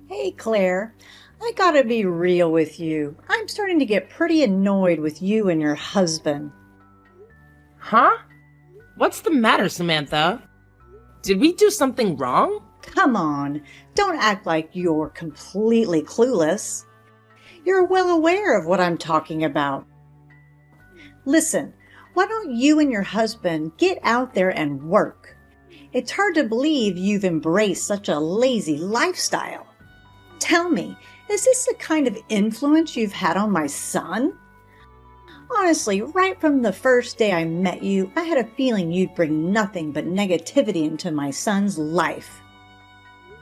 Hey, Claire, I gotta be real with you. I'm starting to get pretty annoyed with you and your husband. Huh? What's the matter, Samantha? Did we do something wrong? Come on, don't act like you're completely clueless. You're well aware of what I'm talking about. Listen, why don't you and your husband get out there and work? It's hard to believe you've embraced such a lazy lifestyle. Tell me, is this the kind of influence you've had on my son? Honestly, right from the first day I met you, I had a feeling you'd bring nothing but negativity into my son's life.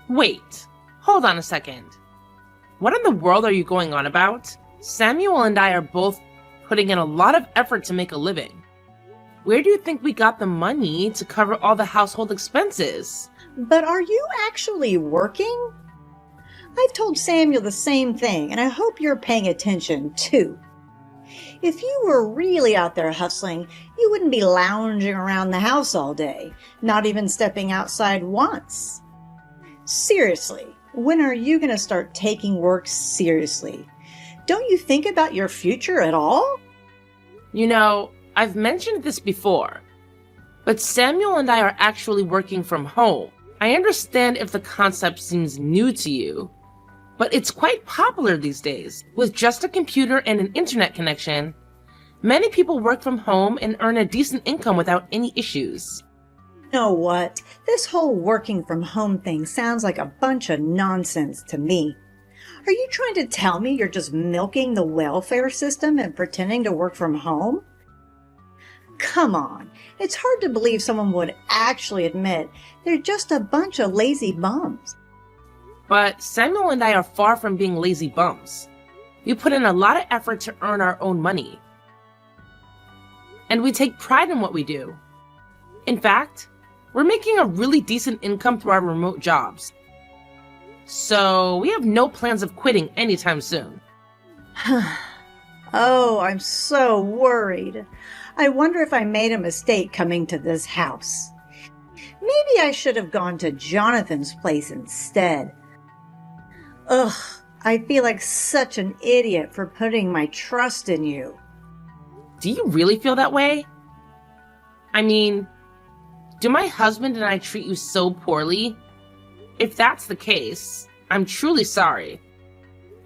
Wait, hold on a second. What in the world are you going on about? Samuel and I are both putting in a lot of effort to make a living. Where do you think we got the money to cover all the household expenses? But are you actually working? I've told Samuel the same thing, and I hope you're paying attention too. If you were really out there hustling, you wouldn't be lounging around the house all day, not even stepping outside once. Seriously, when are you going to start taking work seriously? Don't you think about your future at all? You know, I've mentioned this before, but Samuel and I are actually working from home. I understand if the concept seems new to you, but it's quite popular these days. With just a computer and an internet connection, many people work from home and earn a decent income without any issues. You know what? This whole working from home thing sounds like a bunch of nonsense to me. Are you trying to tell me you're just milking the welfare system and pretending to work from home? Come on, it's hard to believe someone would actually admit they're just a bunch of lazy bums. But Samuel and I are far from being lazy bums. We put in a lot of effort to earn our own money. And we take pride in what we do. In fact, we're making a really decent income through our remote jobs. So we have no plans of quitting anytime soon. Oh, I'm so worried. I wonder if I made a mistake coming to this house. Maybe I should have gone to Jonathan's place instead. Ugh, I feel like such an idiot for putting my trust in you. Do you really feel that way? I mean, do my husband and I treat you so poorly? If that's the case, I'm truly sorry.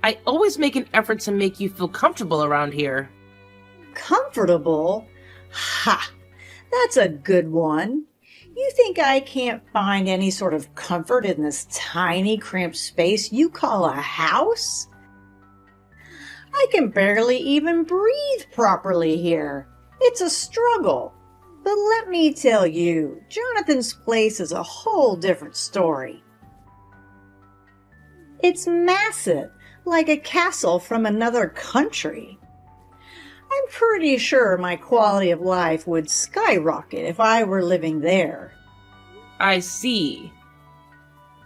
I always make an effort to make you feel comfortable around here. Comfortable? Ha! That's a good one. You think I can't find any sort of comfort in this tiny, cramped space you call a house? I can barely even breathe properly here. It's a struggle. But let me tell you, Jonathan's place is a whole different story. It's massive, like a castle from another country. I'm pretty sure my quality of life would skyrocket if I were living there. I see.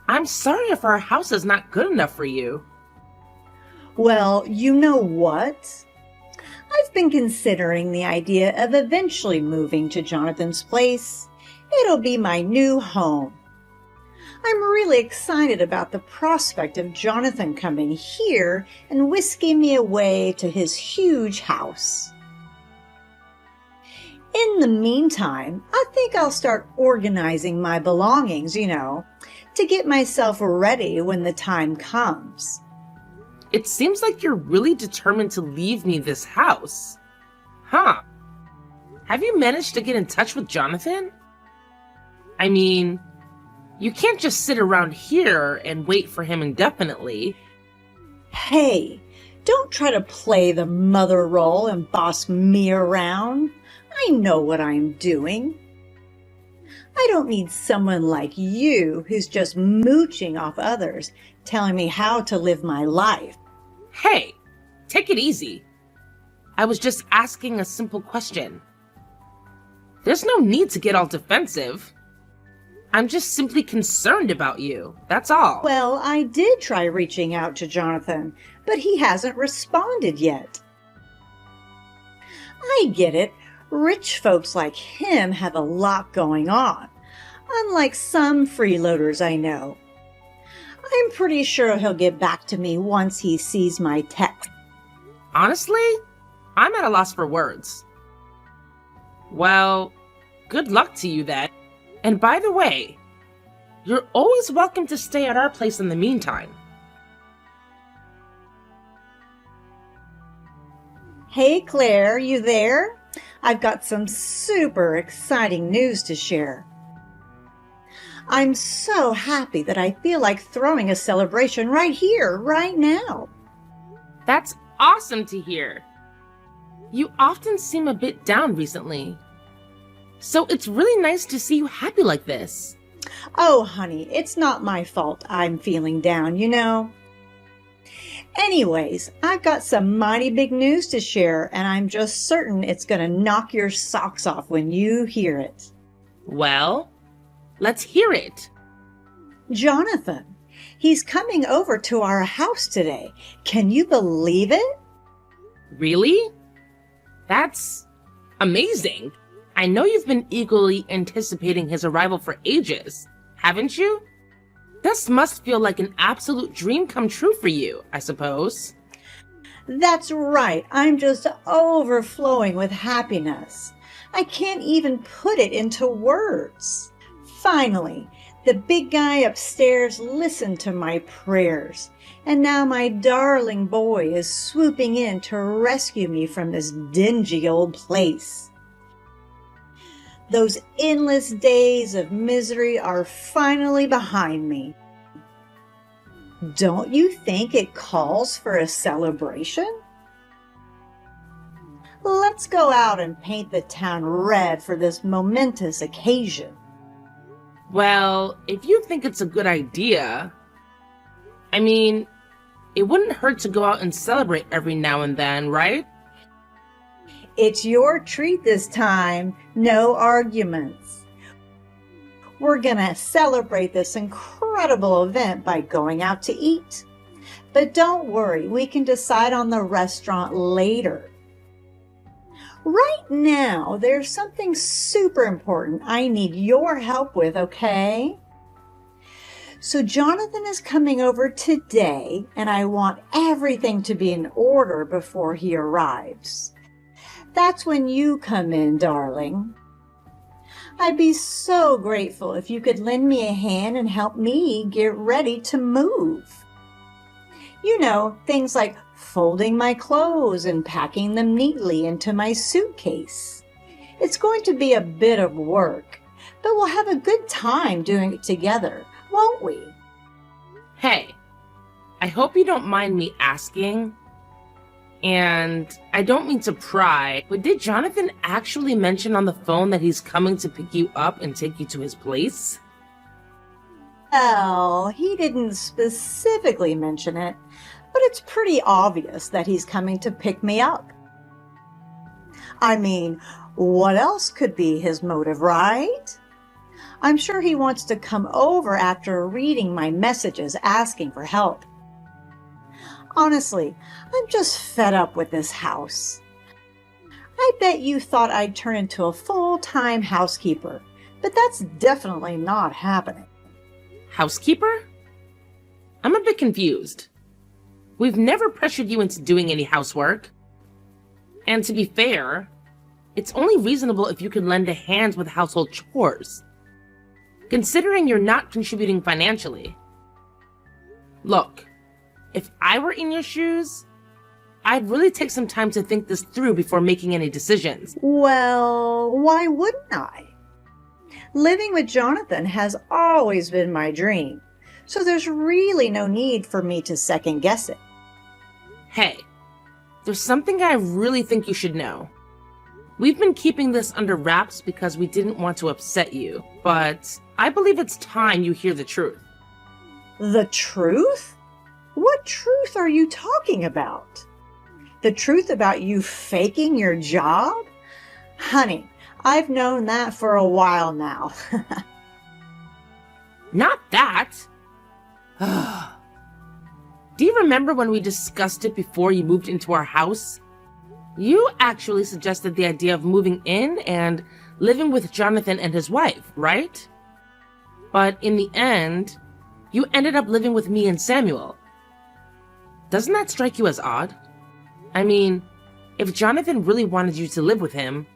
I'm sorry if our house is not good enough for you. Well, you know what? I've been considering the idea of eventually moving to Jonathan's place. It'll be my new home. I'm really excited about the prospect of Jonathan coming here and whisking me away to his huge house. In the meantime, I think I'll start organizing my belongings, to get myself ready when the time comes. It seems like you're really determined to leave me this house. Huh. Have you managed to get in touch with Jonathan? I mean, you can't just sit around here and wait for him indefinitely. Hey, don't try to play the mother role and boss me around. I know what I'm doing. I don't need someone like you who's just mooching off others, telling me how to live my life. Hey, take it easy. I was just asking a simple question. There's no need to get all defensive. I'm just simply concerned about you, that's all. Well, I did try reaching out to Jonathan, but he hasn't responded yet. I get it. Rich folks like him have a lot going on, unlike some freeloaders I know. I'm pretty sure he'll get back to me once he sees my text. Honestly, I'm at a loss for words. Well, good luck to you then. And by the way, you're always welcome to stay at our place in the meantime. Hey Claire, you there? I've got some super exciting news to share. I'm so happy that I feel like throwing a celebration right here, right now. That's awesome to hear. You often seem a bit down recently. So it's really nice to see you happy like this. Oh, honey, it's not my fault I'm feeling down, you know. Anyways, I've got some mighty big news to share, and I'm just certain it's going to knock your socks off when you hear it. Well, let's hear it. Jonathan, he's coming over to our house today. Can you believe it? Really? That's amazing. I know you've been eagerly anticipating his arrival for ages, haven't you? This must feel like an absolute dream come true for you, I suppose. That's right. I'm just overflowing with happiness. I can't even put it into words. Finally, the big guy upstairs listened to my prayers, and now my darling boy is swooping in to rescue me from this dingy old place. Those endless days of misery are finally behind me. Don't you think it calls for a celebration? Let's go out and paint the town red for this momentous occasion. Well, if you think it's a good idea, I mean, it wouldn't hurt to go out and celebrate every now and then, right? It's your treat this time. No arguments. We're gonna celebrate this incredible event by going out to eat. But don't worry, we can decide on the restaurant later. Right now, there's something super important I need your help with, okay? So Jonathan is coming over today, and I want everything to be in order before he arrives. That's when you come in, darling. I'd be so grateful if you could lend me a hand and help me get ready to move. You know, things like folding my clothes and packing them neatly into my suitcase. It's going to be a bit of work, but we'll have a good time doing it together, won't we? Hey, I hope you don't mind me asking. And I don't mean to pry, but did Jonathan actually mention on the phone that he's coming to pick you up and take you to his place? Well, he didn't specifically mention it, but it's pretty obvious that he's coming to pick me up. I mean, what else could be his motive, right? I'm sure he wants to come over after reading my messages asking for help. Honestly, I'm just fed up with this house. I bet you thought I'd turn into a full-time housekeeper, but that's definitely not happening. Housekeeper? I'm a bit confused. We've never pressured you into doing any housework. And to be fair, it's only reasonable if you can lend a hand with household chores, considering you're not contributing financially. Look, if I were in your shoes, I'd really take some time to think this through before making any decisions. Well, why wouldn't I? Living with Jonathan has always been my dream, so there's really no need for me to second guess it. Hey, there's something I really think you should know. We've been keeping this under wraps because we didn't want to upset you, but I believe it's time you hear the truth. The truth? What truth are you talking about? The truth about you faking your job? Honey, I've known that for a while now. Not that. Do you remember when we discussed it before you moved into our house? You actually suggested the idea of moving in and living with Jonathan and his wife, right? But in the end, You ended up living with me and Samuel. Doesn't that strike you as odd? I mean, if Jonathan really wanted you to live with him,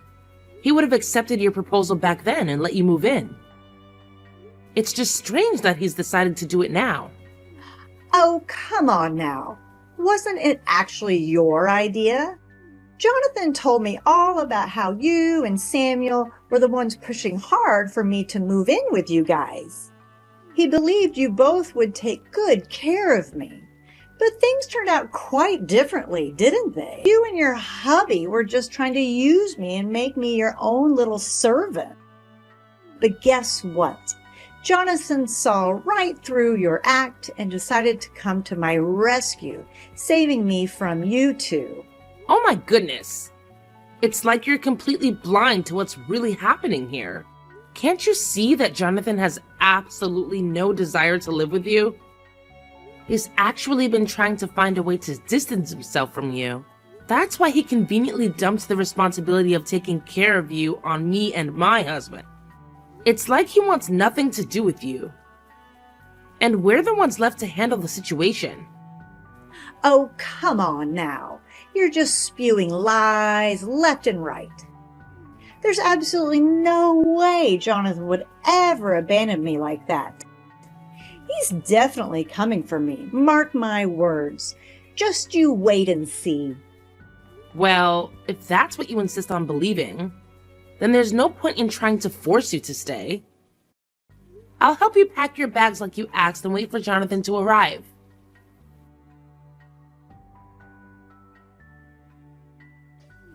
he would have accepted your proposal back then and let you move in. It's just strange that he's decided to do it now. Oh, come on now. Wasn't it actually your idea? Jonathan told me all about how you and Samuel were the ones pushing hard for me to move in with you guys. He believed you both would take good care of me. But things turned out quite differently, didn't they? You and your hubby were just trying to use me and make me your own little servant. But guess what? Jonathan saw right through your act and decided to come to my rescue, saving me from you two. Oh my goodness. It's like you're completely blind to what's really happening here. Can't you see that Jonathan has absolutely no desire to live with you? He's actually been trying to find a way to distance himself from you. That's why he conveniently dumped the responsibility of taking care of you on me and my husband. It's like he wants nothing to do with you. And we're the ones left to handle the situation. Oh, come on now. You're just spewing lies left and right. There's absolutely no way Jonathan would ever abandon me like that. He's definitely coming for me. Mark my words. Just you wait and see. Well, if that's what you insist on believing, then there's no point in trying to force you to stay. I'll help you pack your bags like you asked and wait for Jonathan to arrive.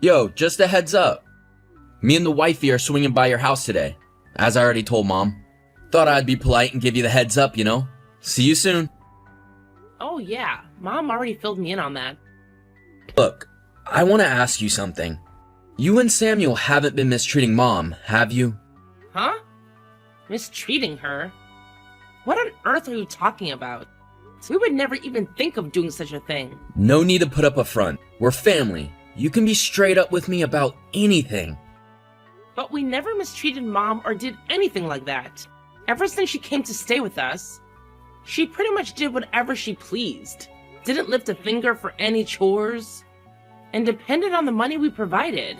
Yo, just a heads up. Me and the wifey are swinging by your house today, as I already told Mom. Thought I'd be polite and give you the heads up, you know? See you soon. Oh yeah, Mom already filled me in on that. Look, I want to ask you something. You and Samuel haven't been mistreating Mom, have you? Huh? Mistreating her? What on earth are you talking about? We would never even think of doing such a thing. No need to put up a front. We're family. You can be straight up with me about anything. But we never mistreated Mom or did anything like that. Ever since she came to stay with us, she pretty much did whatever she pleased, didn't lift a finger for any chores, and depended on the money we provided.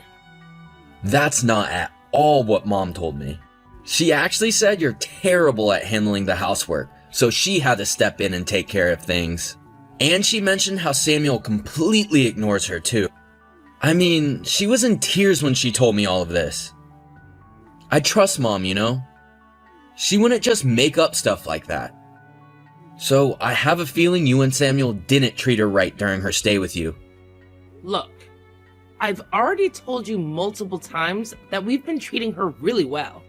That's not at all what Mom told me. She actually said you're terrible at handling the housework, so she had to step in and take care of things. And she mentioned how Samuel completely ignores her too. I mean, she was in tears when she told me all of this. I trust Mom, you know? She wouldn't just make up stuff like that. So I have a feeling you and Samuel didn't treat her right during her stay with you. Look, I've already told you multiple times that we've been treating her really well.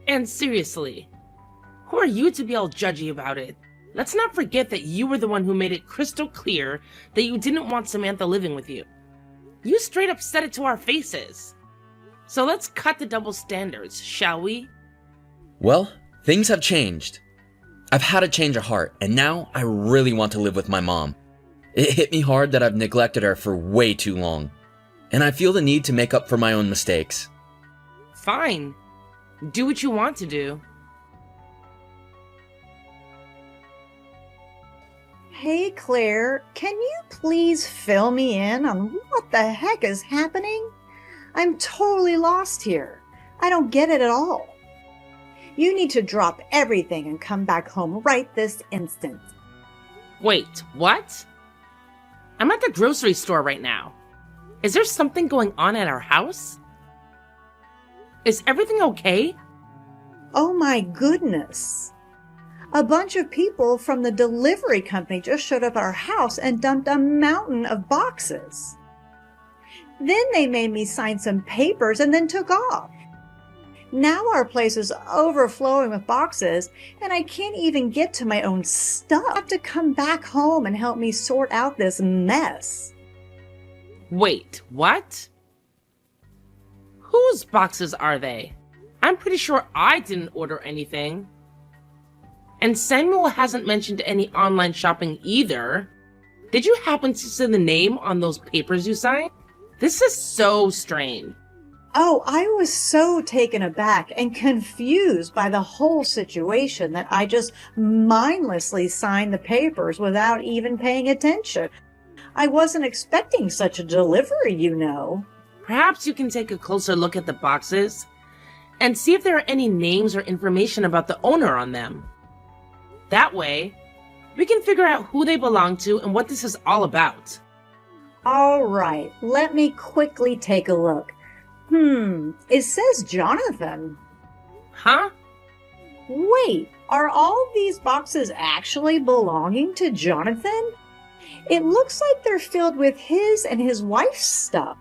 And seriously, who are you to be all judgy about it? Let's not forget that you were the one who made it crystal clear that you didn't want Samantha living with you. You straight up said it to our faces. So let's cut the double standards, shall we? Well, things have changed. I've had a change of heart, and now I really want to live with my mom. It hit me hard that I've neglected her for way too long, and I feel the need to make up for my own mistakes. Fine. Do what you want to do. Hey, Claire, can you please fill me in on what the heck is happening? I'm totally lost here. I don't get it at all. You need to drop everything and come back home right this instant. Wait, what? I'm at the grocery store right now. Is there something going on at our house? Is everything okay? Oh my goodness. A bunch of people from the delivery company just showed up at our house and dumped a mountain of boxes. Then they made me sign some papers and then took off. Now our place is overflowing with boxes, and I can't even get to my own stuff. I have to come back home and help me sort out this mess. Wait, what? Whose boxes are they? I'm pretty sure I didn't order anything. And Samuel hasn't mentioned any online shopping either. Did you happen to see the name on those papers you signed? This is so strange. Oh, I was so taken aback and confused by the whole situation that I just mindlessly signed the papers without even paying attention. I wasn't expecting such a delivery, you know. Perhaps you can take a closer look at the boxes and see if there are any names or information about the owner on them. That way, we can figure out who they belong to and what this is all about. All right, let me quickly take a look. It says Jonathan. Huh? Wait, are all these boxes actually belonging to Jonathan? It looks like they're filled with his and his wife's stuff.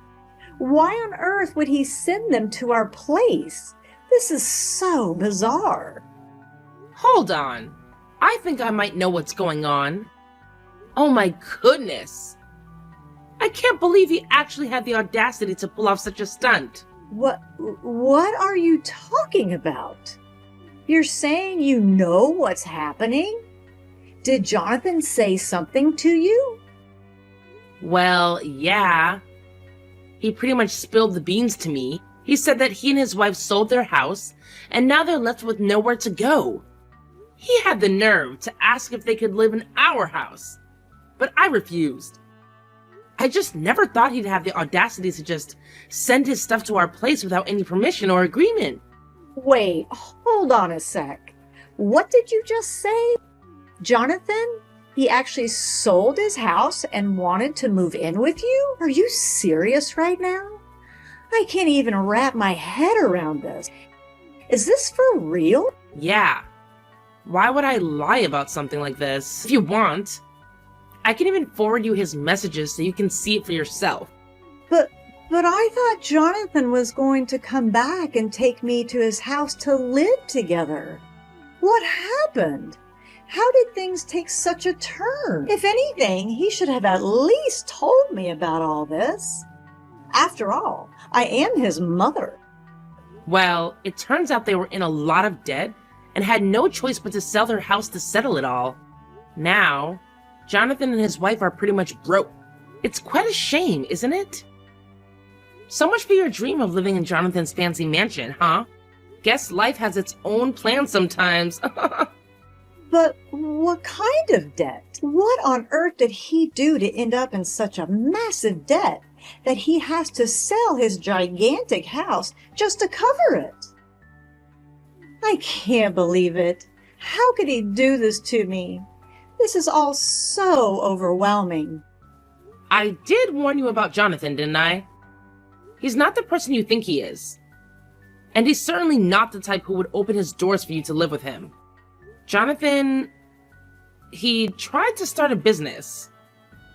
Why on earth would he send them to our place? This is so bizarre. Hold on. I think I might know what's going on. Oh my goodness. I can't believe he actually had the audacity to pull off such a stunt. What are you talking about? You're saying you know what's happening? Did Jonathan say something to you? Well, yeah. He pretty much spilled the beans to me. He said that he and his wife sold their house, and now they're left with nowhere to go. He had the nerve to ask if they could live in our house, but I refused. I just never thought he'd have the audacity to just send his stuff to our place without any permission or agreement. Wait, hold on a sec. What did you just say? Jonathan? He actually sold his house and wanted to move in with you? Are you serious right now? I can't even wrap my head around this. Is this for real? Yeah. Why would I lie about something like this? If you want, I can even forward you his messages so you can see it for yourself. But I thought Jonathan was going to come back and take me to his house to live together. What happened? How did things take such a turn? If anything, he should have at least told me about all this. After all, I am his mother. Well, it turns out they were in a lot of debt and had no choice but to sell their house to settle it all. Now, Jonathan and his wife are pretty much broke. It's quite a shame, isn't it? So much for your dream of living in Jonathan's fancy mansion, huh? Guess life has its own plans sometimes. But what kind of debt? What on earth did he do to end up in such a massive debt that he has to sell his gigantic house just to cover it? I can't believe it. How could he do this to me? This is all so overwhelming. I did warn you about Jonathan, didn't I? He's not the person you think he is. And he's certainly not the type who would open his doors for you to live with him. Jonathan, he tried to start a business,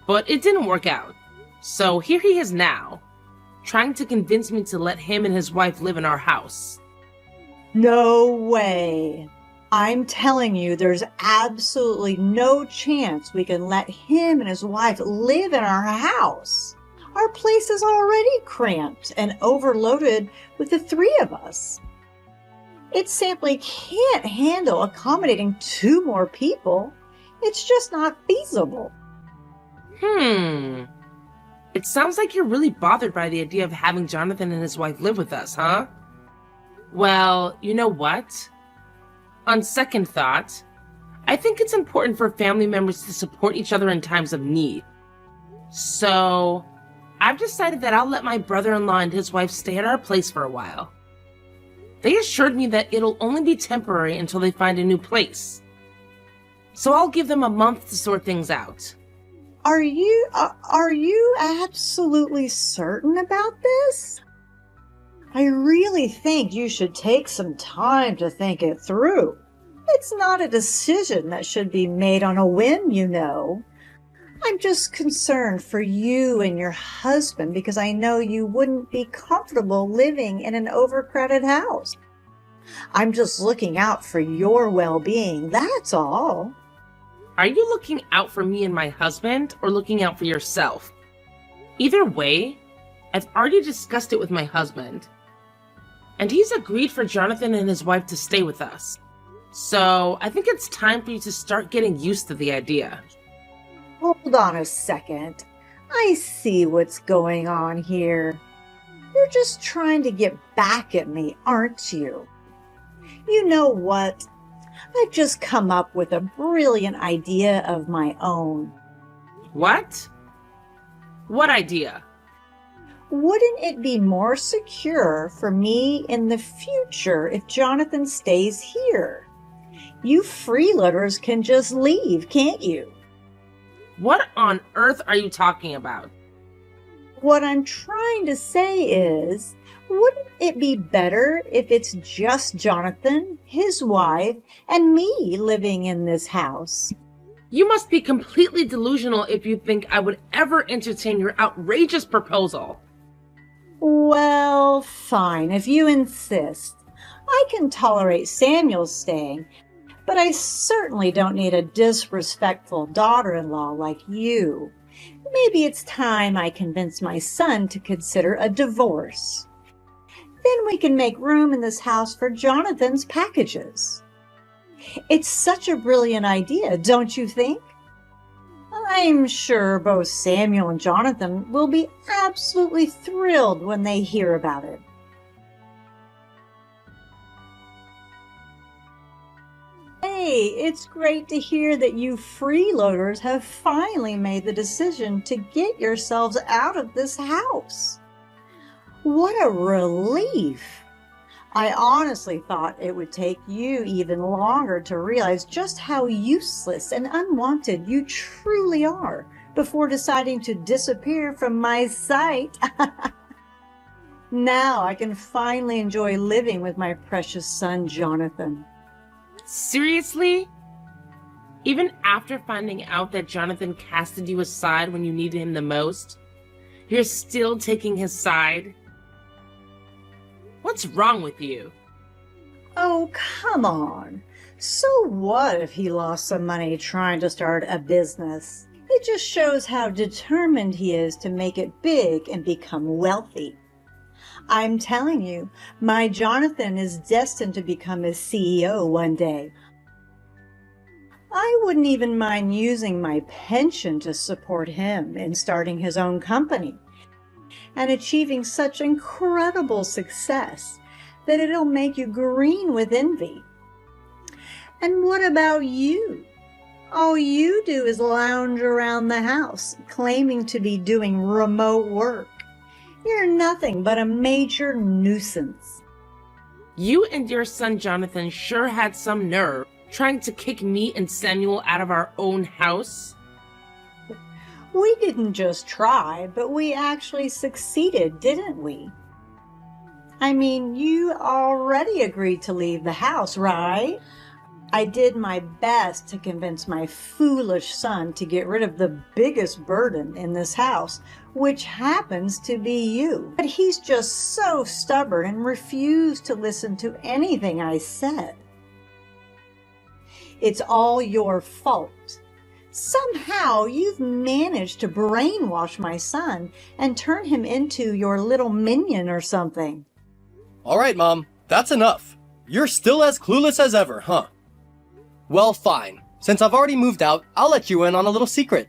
but it didn't work out. So here he is now, trying to convince me to let him and his wife live in our house. No way. I'm telling you, there's absolutely no chance we can let him and his wife live in our house. Our place is already cramped and overloaded with the three of us. It simply can't handle accommodating 2 more people. It's just not feasible. It sounds like you're really bothered by the idea of having Jonathan and his wife live with us, huh? Well, you know what? On second thought, I think it's important for family members to support each other in times of need. So, I've decided that I'll let my brother-in-law and his wife stay at our place for a while. They assured me that it'll only be temporary until they find a new place. So I'll give them a month to sort things out. Are you absolutely certain about this? I really think you should take some time to think it through. It's not a decision that should be made on a whim, you know. I'm just concerned for you and your husband because I know you wouldn't be comfortable living in an overcrowded house. I'm just looking out for your well-being, that's all. Are you looking out for me and my husband, or looking out for yourself? Either way, I've already discussed it with my husband. And he's agreed for Jonathan and his wife to stay with us. So I think it's time for you to start getting used to the idea. Hold on a second. I see what's going on here. You're just trying to get back at me, aren't you? You know what? I've just come up with a brilliant idea of my own. What? What idea? Wouldn't it be more secure for me in the future if Jonathan stays here? You freeloaders can just leave, can't you? What on earth are you talking about? What I'm trying to say is, wouldn't it be better if it's just Jonathan, his wife, and me living in this house? You must be completely delusional if you think I would ever entertain your outrageous proposal. Well, fine, if you insist. I can tolerate Samuel staying, but I certainly don't need a disrespectful daughter-in-law like you. Maybe it's time I convince my son to consider a divorce. Then we can make room in this house for Jonathan's packages. It's such a brilliant idea, don't you think? I'm sure both Samuel and Jonathan will be absolutely thrilled when they hear about it. Hey, it's great to hear that you freeloaders have finally made the decision to get yourselves out of this house. What a relief! I honestly thought it would take you even longer to realize just how useless and unwanted you truly are before deciding to disappear from my sight. Now I can finally enjoy living with my precious son, Jonathan. Seriously? Even after finding out that Jonathan casted you aside when you needed him the most, you're still taking his side? What's wrong with you? Oh, come on. So what if he lost some money trying to start a business? It just shows how determined he is to make it big and become wealthy. I'm telling you, my Jonathan is destined to become a CEO one day. I wouldn't even mind using my pension to support him in starting his own company and achieving such incredible success that it'll make you green with envy. And what about you? All you do is lounge around the house, claiming to be doing remote work. You're nothing but a major nuisance. You and your son Jonathan sure had some nerve trying to kick me and Samuel out of our own house. We didn't just try, but we actually succeeded, didn't we? I mean, you already agreed to leave the house, right? I did my best to convince my foolish son to get rid of the biggest burden in this house, which happens to be you. But he's just so stubborn and refused to listen to anything I said. It's all your fault. Somehow you've managed to brainwash my son and turn him into your little minion or something. All right, Mom, that's enough. You're still as clueless as ever, huh? Well, fine. Since I've already moved out, I'll let you in on a little secret.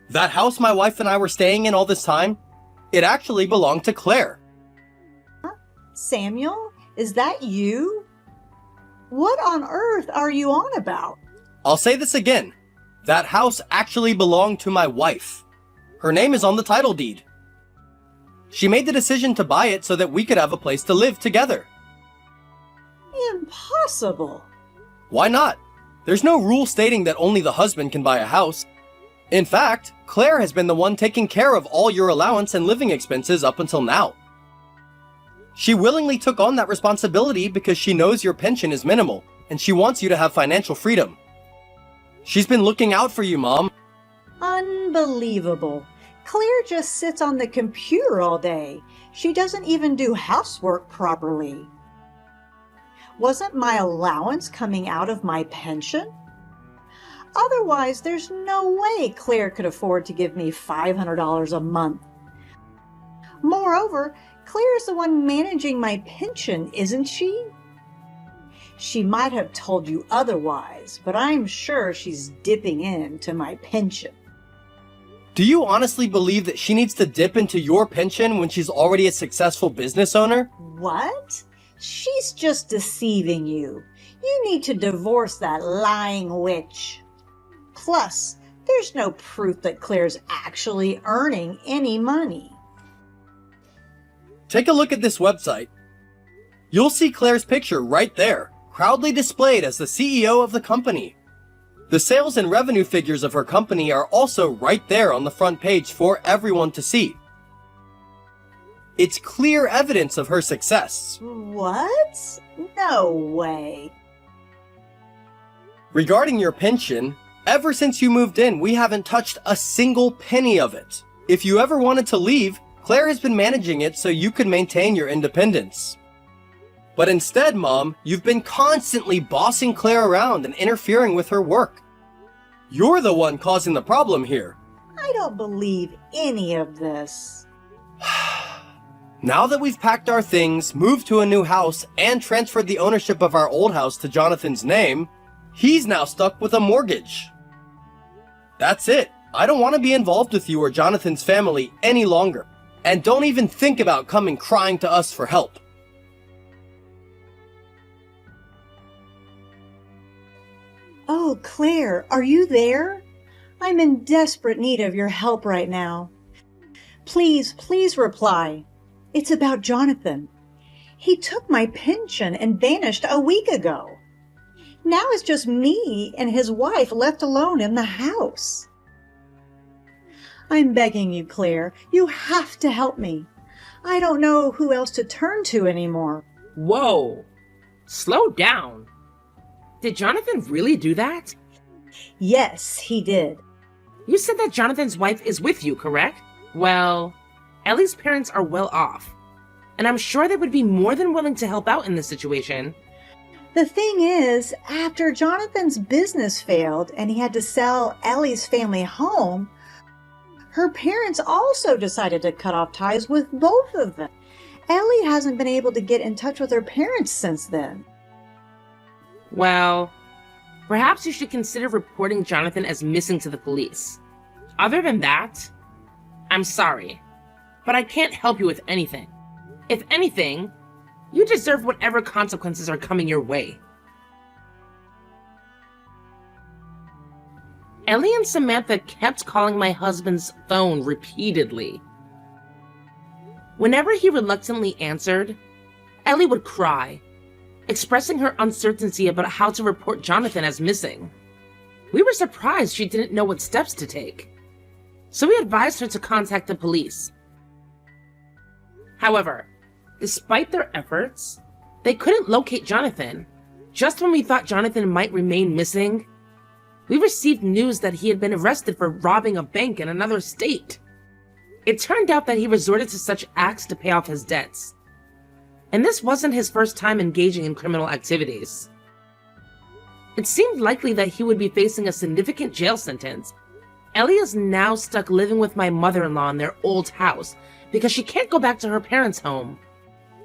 That house my wife and I were staying in all this time, it actually belonged to Claire. Samuel, is that you? What on earth are you on about? I'll say this again. That house actually belonged to my wife. Her name is on the title deed. She made the decision to buy it so that we could have a place to live together. Impossible. Why not? There's no rule stating that only the husband can buy a house. In fact, Claire has been the one taking care of all your allowance and living expenses up until now. She willingly took on that responsibility because she knows your pension is minimal, and she wants you to have financial freedom. She's been looking out for you, Mom. Unbelievable. Claire just sits on the computer all day. She doesn't even do housework properly. Wasn't my allowance coming out of my pension? Otherwise, there's no way Claire could afford to give me $500 a month. Moreover, Claire's the one managing my pension, isn't she? She might have told you otherwise, but I'm sure she's dipping into my pension. Do you honestly believe that she needs to dip into your pension when she's already a successful business owner? What? She's just deceiving you. You need to divorce that lying witch. Plus, there's no proof that Claire's actually earning any money. Take a look at this website. You'll see Claire's picture right there, proudly displayed as the CEO of the company. The sales and revenue figures of her company are also right there on the front page for everyone to see. It's clear evidence of her success. What? No way. Regarding your pension, ever since you moved in, we haven't touched a single penny of it. If you ever wanted to leave, Claire has been managing it so you could maintain your independence. But instead, Mom, you've been constantly bossing Claire around and interfering with her work. You're the one causing the problem here. I don't believe any of this. Now that we've packed our things, moved to a new house, and transferred the ownership of our old house to Jonathan's name, he's now stuck with a mortgage. That's it. I don't want to be involved with you or Jonathan's family any longer. And don't even think about coming crying to us for help. Oh, Claire, are you there? I'm in desperate need of your help right now. Please reply. It's about Jonathan. He took my pension and vanished a week ago. Now it's just me and his wife left alone in the house. I'm begging you, Claire. You have to help me. I don't know who else to turn to anymore. Whoa. Slow down. Did Jonathan really do that? Yes, he did. You said that Jonathan's wife is with you, correct? Well, Ellie's parents are well off, and I'm sure they would be more than willing to help out in this situation. The thing is, after Jonathan's business failed and he had to sell Ellie's family home, her parents also decided to cut off ties with both of them. Ellie hasn't been able to get in touch with her parents since then. Well, perhaps you should consider reporting Jonathan as missing to the police. Other than that, I'm sorry, but I can't help you with anything. If anything, you deserve whatever consequences are coming your way. Ellie and Samantha kept calling my husband's phone repeatedly. Whenever he reluctantly answered, Ellie would cry, expressing her uncertainty about how to report Jonathan as missing. We were surprised she didn't know what steps to take, so we advised her to contact the police. However, despite their efforts, they couldn't locate Jonathan. Just when we thought Jonathan might remain missing, we received news that he had been arrested for robbing a bank in another state. It turned out that he resorted to such acts to pay off his debts. And this wasn't his first time engaging in criminal activities. It seemed likely that he would be facing a significant jail sentence. Ellie is now stuck living with my mother-in-law in their old house because she can't go back to her parents' home.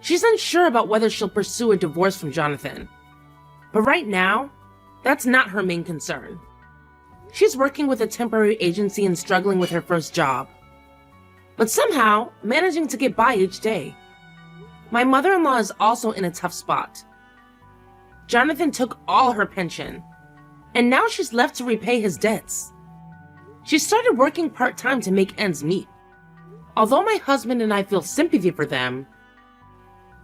She's unsure about whether she'll pursue a divorce from Jonathan. But right now, that's not her main concern. She's working with a temporary agency and struggling with her first job, but somehow managing to get by each day. My mother-in-law is also in a tough spot. Jonathan took all her pension, and now she's left to repay his debts. She started working part-time to make ends meet. Although my husband and I feel sympathy for them,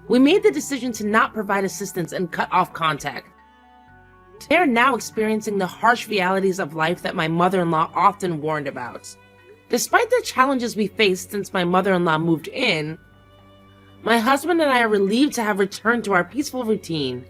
we made the decision to not provide assistance and cut off contact. They are now experiencing the harsh realities of life that my mother-in-law often warned about. Despite the challenges we faced since my mother-in-law moved in, my husband and I are relieved to have returned to our peaceful routine.